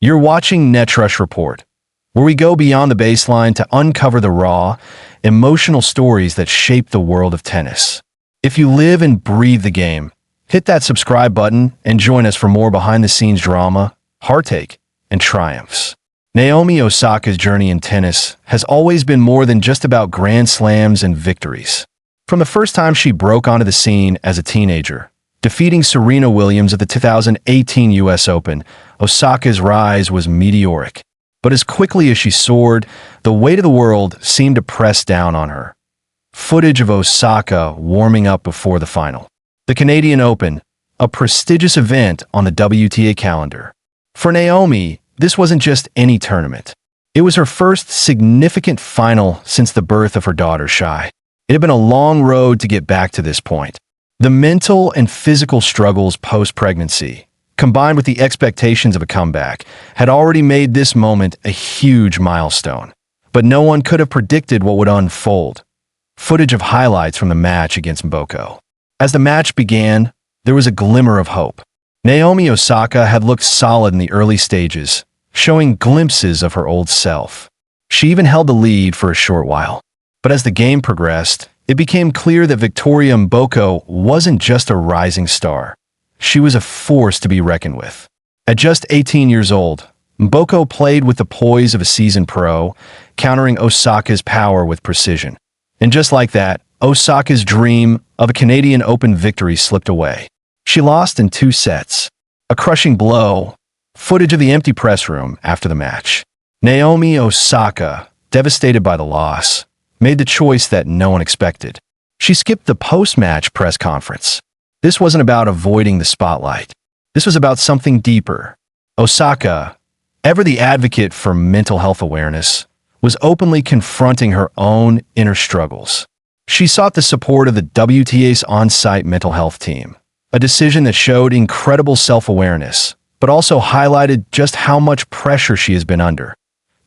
You're watching Netrush Report, where we go beyond the baseline to uncover the raw, emotional stories that shape the world of tennis. If you live and breathe the game, hit that subscribe button and join us for more behind-the-scenes drama, heartache, and triumphs. Naomi Osaka's journey in tennis has always been more than just about grand slams and victories. From the first time she broke onto the scene as a teenager, defeating Serena Williams at the 2018 US Open, Osaka's rise was meteoric. But as quickly as she soared, the weight of the world seemed to press down on her. Footage of Osaka warming up before the final. The Canadian Open, a prestigious event on the WTA calendar. For Naomi, this wasn't just any tournament. It was her first significant final since the birth of her daughter, Shai. It had been a long road to get back to this point. The mental and physical struggles post-pregnancy, combined with the expectations of a comeback, had already made this moment a huge milestone. But no one could have predicted what would unfold. Footage of highlights from the match against Mboko. As the match began, there was a glimmer of hope. Naomi Osaka had looked solid in the early stages, showing glimpses of her old self. She even held the lead for a short while. But as the game progressed, it became clear that Victoria Mboko wasn't just a rising star. She was a force to be reckoned with. At just 18 years old, Mboko played with the poise of a seasoned pro, countering Osaka's power with precision. And just like that, Osaka's dream of a Canadian Open victory slipped away. She lost in 2 sets. A crushing blow. Footage of the empty press room after the match. Naomi Osaka, devastated by the loss, made the choice that no one expected. She skipped the post-match press conference. This wasn't about avoiding the spotlight. This was about something deeper. Osaka, ever the advocate for mental health awareness, was openly confronting her own inner struggles. She sought the support of the WTA's on-site mental health team, a decision that showed incredible self-awareness, but also highlighted just how much pressure she has been under.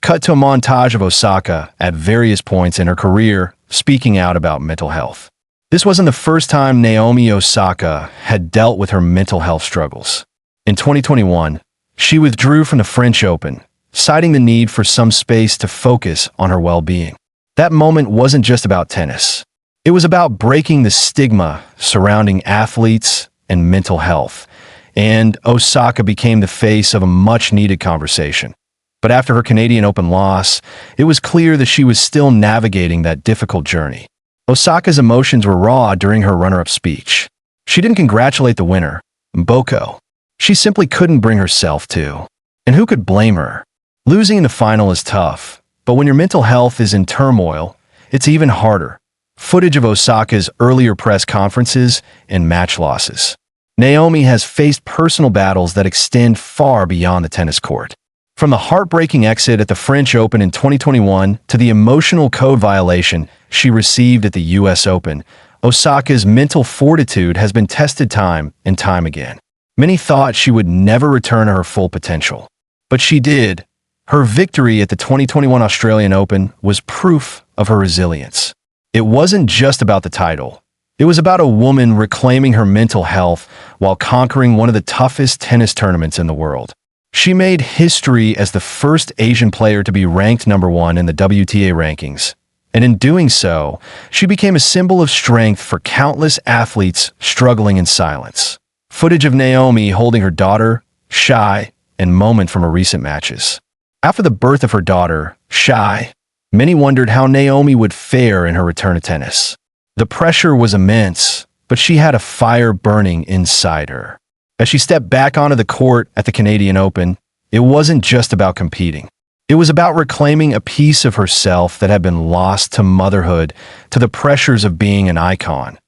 Cut to a montage of Osaka at various points in her career speaking out about mental health. This wasn't the first time Naomi Osaka had dealt with her mental health struggles. In 2021, she withdrew from the French Open, citing the need for some space to focus on her well-being. That moment wasn't just about tennis. It was about breaking the stigma surrounding athletes and mental health, and Osaka became the face of a much-needed conversation. But after her Canadian Open loss, it was clear that she was still navigating that difficult journey. Osaka's emotions were raw during her runner-up speech. She didn't congratulate the winner, Mboko. She simply couldn't bring herself to. And who could blame her? Losing in the final is tough, but when your mental health is in turmoil, it's even harder. Footage of Osaka's earlier press conferences and match losses. Naomi has faced personal battles that extend far beyond the tennis court. From the heartbreaking exit at the French Open in 2021 to the emotional code violation she received at the US Open, Osaka's mental fortitude has been tested time and time again. Many thought she would never return to her full potential. But she did. Her victory at the 2021 Australian Open was proof of her resilience. It wasn't just about the title. It was about a woman reclaiming her mental health while conquering one of the toughest tennis tournaments in the world. She made history as the first Asian player to be ranked #1 in the WTA rankings, and in doing so, she became a symbol of strength for countless athletes struggling in silence. Footage of Naomi holding her daughter, Shai, and moment from her recent matches. After the birth of her daughter, Shai, many wondered how Naomi would fare in her return to tennis. The pressure was immense, but she had a fire burning inside her. As she stepped back onto the court at the Canadian Open, it wasn't just about competing. It was about reclaiming a piece of herself that had been lost to motherhood, to the pressures of being an icon.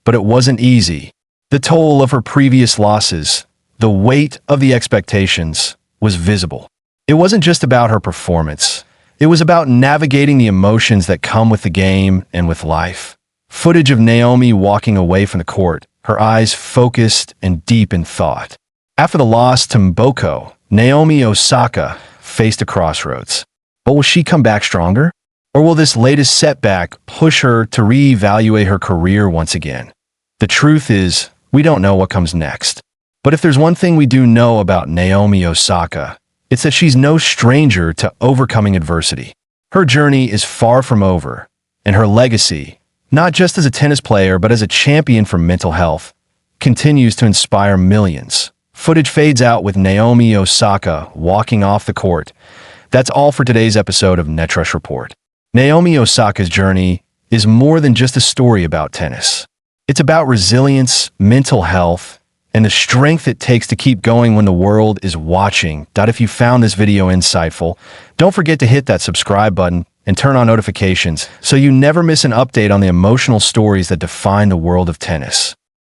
But it wasn't easy. The toll of her previous losses, the weight of the expectations, was visible. It wasn't just about her performance. It was about navigating the emotions that come with the game and with life. Footage of Naomi walking away from the court, her eyes focused and deep in thought. After the loss to Mboko, Naomi Osaka faced a crossroads. But will she come back stronger? Or will this latest setback push her to reevaluate her career once again? The truth is, we don't know what comes next. But if there's one thing we do know about Naomi Osaka, It's that she's no stranger to overcoming adversity. Her journey is far from over, and her legacy, not just as a tennis player but as a champion for mental health, continues to inspire millions. Footage fades out with Naomi Osaka walking off the court. That's all for today's episode of NetRush Report. Naomi Osaka's journey is more than just a story about tennis. It's about resilience, mental health, and the strength it takes to keep going when the world is watching. If you found this video insightful, don't forget to hit that subscribe button and turn on notifications so you never miss an update on the emotional stories that define the world of tennis.